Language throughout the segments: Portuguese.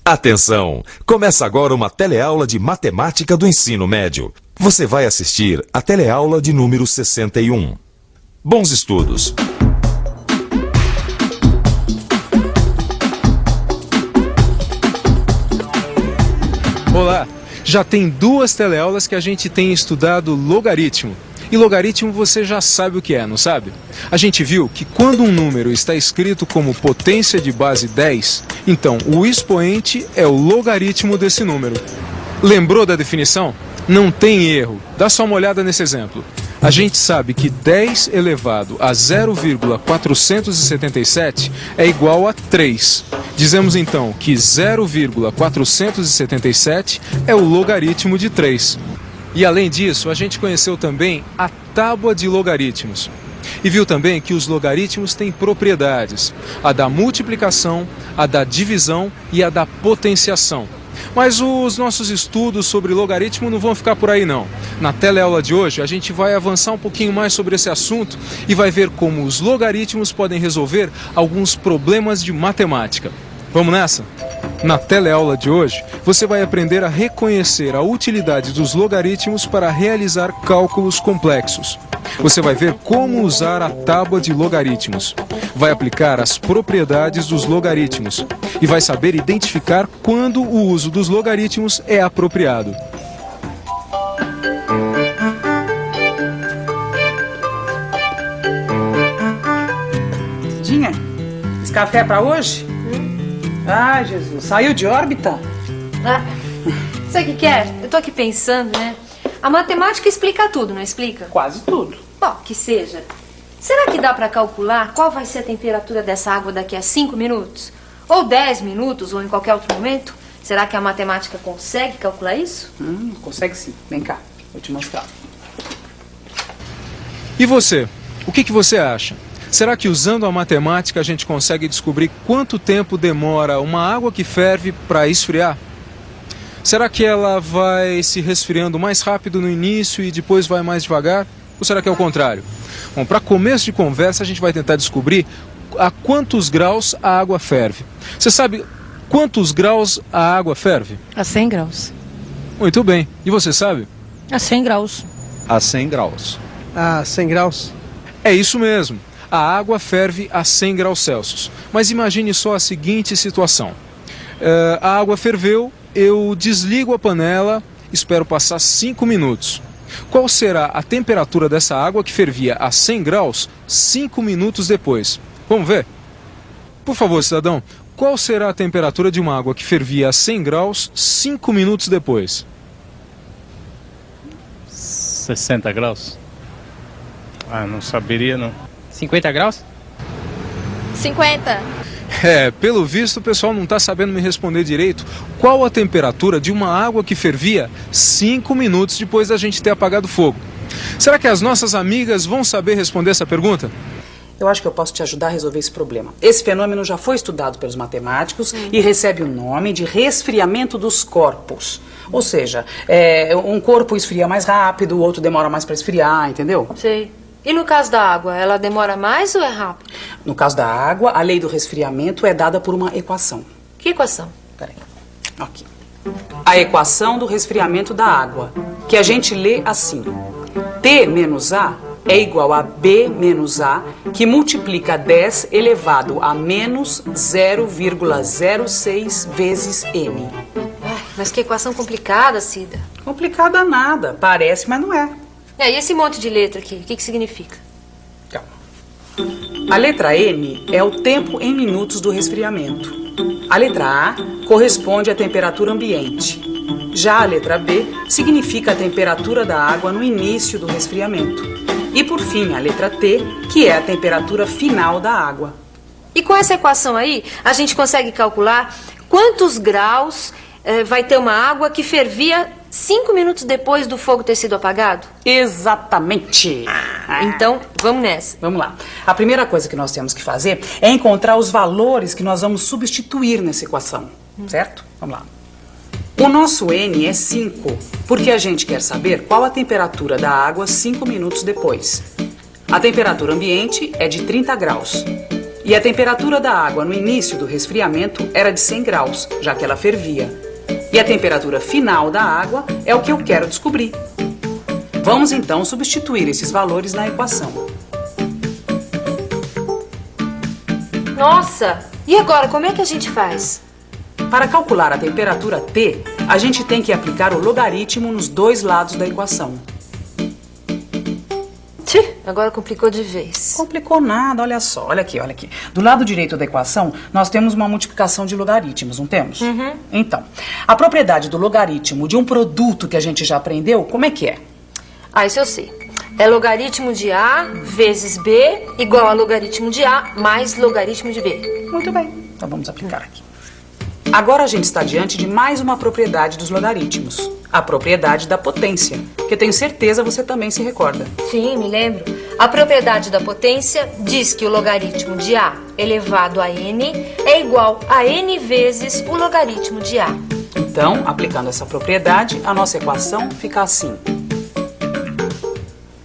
Atenção! Começa agora uma teleaula de matemática do ensino médio. Você vai assistir a teleaula de número 61. Bons estudos! Olá! Já tem 2 teleaulas que a gente tem estudado logaritmo. E logaritmo você já sabe o que é, não sabe? A gente viu que quando um número está escrito como potência de base 10, então o expoente é o logaritmo desse número. Lembrou da definição? Não tem erro. Dá só uma olhada nesse exemplo. A gente sabe que 10 elevado a 0,477 é igual a 3. Dizemos então que 0,477 é o logaritmo de 3. E além disso, a gente conheceu também a tábua de logaritmos. E viu também que os logaritmos têm propriedades: a da multiplicação, a da divisão e a da potenciação. Mas os nossos estudos sobre logaritmo não vão ficar por aí não. Na teleaula de hoje a gente vai avançar um pouquinho mais sobre esse assunto e vai ver como os logaritmos podem resolver alguns problemas de matemática. Vamos nessa? Na teleaula de hoje, você vai aprender a reconhecer a utilidade dos logaritmos para realizar cálculos complexos. Você vai ver como usar a tábua de logaritmos. Vai aplicar as propriedades dos logaritmos. E vai saber identificar quando o uso dos logaritmos é apropriado. Dinha, esse café é pra hoje? Ai, Jesus, saiu de órbita? Ah, sabe o que é? Eu tô aqui pensando, né? A matemática explica tudo, não explica? Quase tudo. Bom, que seja. Será que dá pra calcular qual vai ser a temperatura dessa água daqui a 5 minutos? Ou 10 minutos, ou em qualquer outro momento? Será que a matemática consegue calcular isso? Consegue sim. Vem cá, vou te mostrar. E você? O que você acha? Será que usando a matemática a gente consegue descobrir quanto tempo demora uma água que ferve para esfriar? Será que ela vai se resfriando mais rápido no início e depois vai mais devagar? Ou será que é o contrário? Bom, para começo de conversa a gente vai tentar descobrir a quantos graus a água ferve. Você sabe quantos graus a água ferve? A 100 graus. Muito bem. E você sabe? A 100 graus. A 100 graus. A 100 graus? É isso mesmo. A água ferve a 100 graus Celsius. Mas imagine só a seguinte situação. A água ferveu, eu desligo a panela, espero passar 5 minutos. Qual será a temperatura dessa água que fervia a 100 graus 5 minutos depois? Vamos ver? Por favor, cidadão, qual será a temperatura de uma água que fervia a 100 graus 5 minutos depois? 60 graus? Ah, não saberia não. 50 graus? 50. Pelo visto o pessoal não está sabendo me responder direito. Qual a temperatura de uma água que fervia 5 minutos depois da gente ter apagado o fogo? Será que as nossas amigas vão saber responder essa pergunta? Eu acho que eu posso te ajudar a resolver esse problema. Esse fenômeno já foi estudado pelos matemáticos e recebe o nome de resfriamento dos corpos. Ou seja, um corpo esfria mais rápido, o outro demora mais para esfriar, entendeu? Sei. E no caso da água, ela demora mais ou é rápido? No caso da água, a lei do resfriamento é dada por uma equação. Que equação? Peraí. Aqui. A equação do resfriamento da água, que a gente lê assim. T menos A é igual a B menos A, que multiplica 10 elevado a menos 0,06 vezes N. Ai, mas que equação complicada, Cida. Complicada nada. Parece, mas não é. E esse monte de letra aqui, o que significa? Calma. A letra M é o tempo em minutos do resfriamento. A letra A corresponde à temperatura ambiente. Já a letra B significa a temperatura da água no início do resfriamento. E por fim, a letra T, que é a temperatura final da água. E com essa equação aí, a gente consegue calcular quantos graus vai ter uma água que fervia 5 minutos depois do fogo ter sido apagado? Exatamente. Então, vamos nessa. Vamos lá. A primeira coisa que nós temos que fazer é encontrar os valores que nós vamos substituir nessa equação. Certo? Vamos lá. O nosso N é 5, porque a gente quer saber qual a temperatura da água 5 minutos depois. A temperatura ambiente é de 30 graus. E a temperatura da água no início do resfriamento era de 100 graus, já que ela fervia. E a temperatura final da água é o que eu quero descobrir. Vamos então substituir esses valores na equação. Nossa! E agora, como é que a gente faz? Para calcular a temperatura T, a gente tem que aplicar o logaritmo nos dois lados da equação. Agora complicou de vez. Complicou nada, olha só, olha aqui, olha aqui. Do lado direito da equação, nós temos uma multiplicação de logaritmos, não temos? Uhum. Então, a propriedade do logaritmo de um produto que a gente já aprendeu, como é que é? Ah, isso eu sei. É logaritmo de A vezes B igual a logaritmo de A mais logaritmo de B. Muito bem, então vamos aplicar aqui. Agora a gente está diante de mais uma propriedade dos logaritmos. A propriedade da potência, que eu tenho certeza você também se recorda. Sim, me lembro. A propriedade da potência diz que o logaritmo de A elevado a n é igual a n vezes o logaritmo de A. Então, aplicando essa propriedade, a nossa equação fica assim.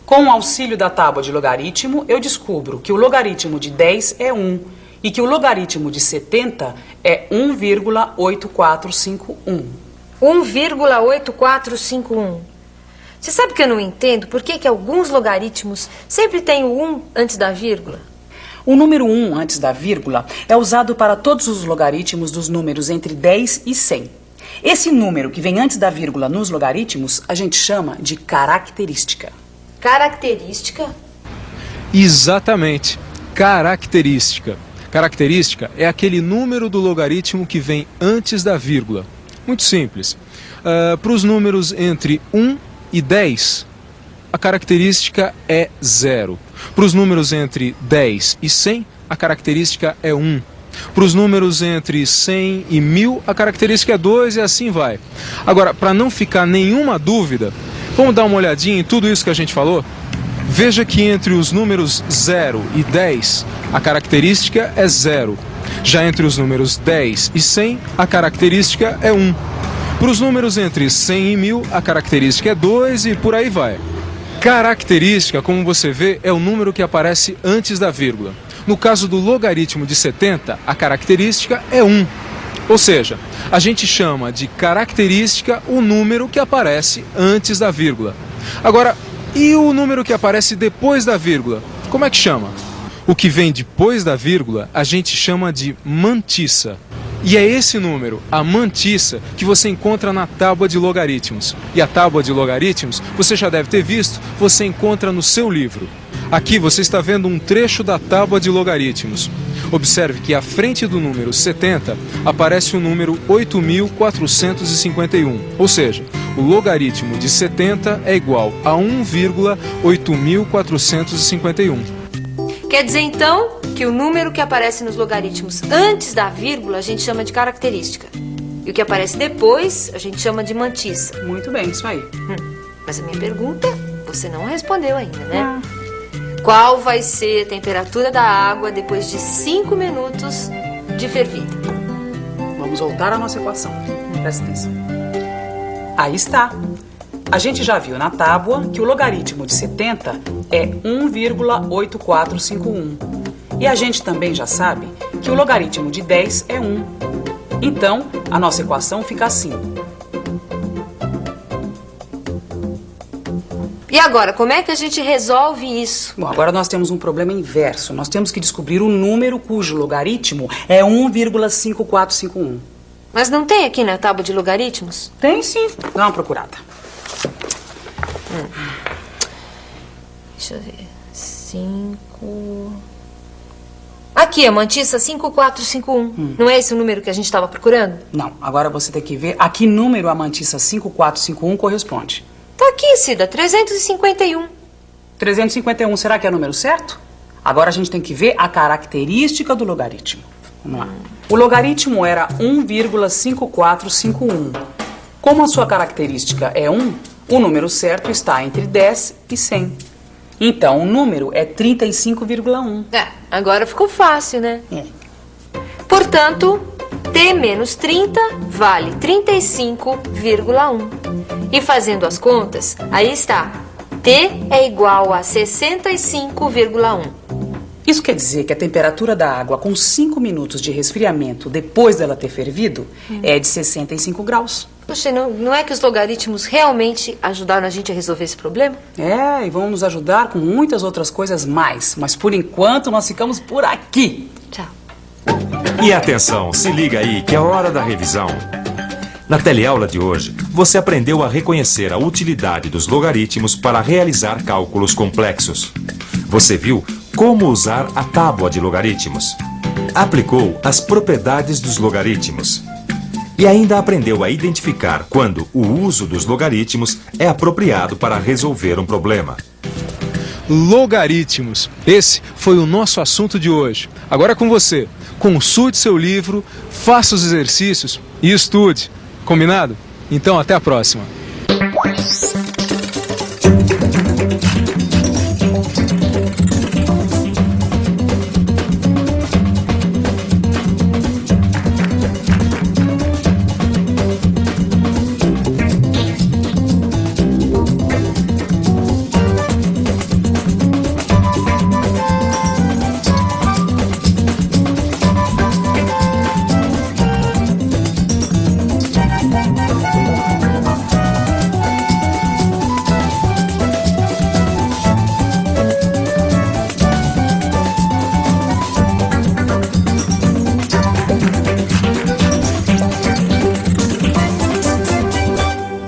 Com o auxílio da tábua de logaritmo, eu descubro que o logaritmo de 10 é 1 e que o logaritmo de 70 é 1,8451. 1,8451. Você sabe que eu não entendo por que alguns logaritmos sempre têm o 1 antes da vírgula? O número 1 antes da vírgula é usado para todos os logaritmos dos números entre 10 e 100. Esse número que vem antes da vírgula nos logaritmos, a gente chama de característica. Característica? Exatamente, característica. Característica é aquele número do logaritmo que vem antes da vírgula. Muito simples. Para os números entre 1 e 10, a característica é 0. Para os números entre 10 e 100, a característica é 1. Para os números entre 100 e 1000, a característica é 2 e assim vai. Agora, para não ficar nenhuma dúvida, vamos dar uma olhadinha em tudo isso que a gente falou? Veja que entre os números 0 e 10, a característica é 0. Já entre os números 10 e 100, a característica é 1. Para os números entre 100 e 1000, a característica é 2 e por aí vai. Característica, como você vê, é o número que aparece antes da vírgula. No caso do logaritmo de 70, a característica é 1. Ou seja, a gente chama de característica o número que aparece antes da vírgula. Agora, e o número que aparece depois da vírgula? Como é que chama? O que vem depois da vírgula a gente chama de mantissa. E é esse número, a mantissa, que você encontra na tábua de logaritmos. E a tábua de logaritmos, você já deve ter visto, você encontra no seu livro. Aqui você está vendo um trecho da tábua de logaritmos. Observe que à frente do número 70 aparece o número 8.451, ou seja, o logaritmo de 70 é igual a 1,8451. Quer dizer, então, que o número que aparece nos logaritmos antes da vírgula a gente chama de característica. E o que aparece depois a gente chama de mantissa. Muito bem, isso aí. Mas a minha pergunta você não respondeu ainda, né? Qual vai ser a temperatura da água depois de 5 minutos de fervida? Vamos voltar à nossa equação. Presta atenção. Aí está. A gente já viu na tábua que o logaritmo de 70 é 1,8451. E a gente também já sabe que o logaritmo de 10 é 1. Então, a nossa equação fica assim. E agora, como é que a gente resolve isso? Bom, agora nós temos um problema inverso. Nós temos que descobrir o número cujo logaritmo é 1,5451. Mas não tem aqui na tábua de logaritmos? Tem sim. Dá uma procurada. Deixa eu ver. 5... Aqui, a mantissa 5451. Não é esse o número que a gente estava procurando? Não, agora você tem que ver a que número a mantissa 5451 corresponde. Tá aqui, Cida, 351. 351, será que é o número certo? Agora a gente tem que ver a característica do logaritmo. Vamos lá. O logaritmo era 1,5451. Como a sua característica é 1, o número certo está entre 10 e 100. Então, o número é 35,1. Agora ficou fácil, né? Portanto, T menos 30 vale 35,1. E fazendo as contas, aí está. T é igual a 65,1. Isso quer dizer que a temperatura da água com 5 minutos de resfriamento depois dela ter fervido é de 65 graus. Poxa, não é que os logaritmos realmente ajudaram a gente a resolver esse problema? É, e vão nos ajudar com muitas outras coisas mais. Mas por enquanto nós ficamos por aqui. Tchau. E atenção, se liga aí que é hora da revisão. Na teleaula de hoje, você aprendeu a reconhecer a utilidade dos logaritmos para realizar cálculos complexos. Você viu como usar a tábua de logaritmos. Aplicou as propriedades dos logaritmos. E ainda aprendeu a identificar quando o uso dos logaritmos é apropriado para resolver um problema. Logaritmos. Esse foi o nosso assunto de hoje. Agora é com você. Consulte seu livro, faça os exercícios e estude. Combinado? Então até a próxima.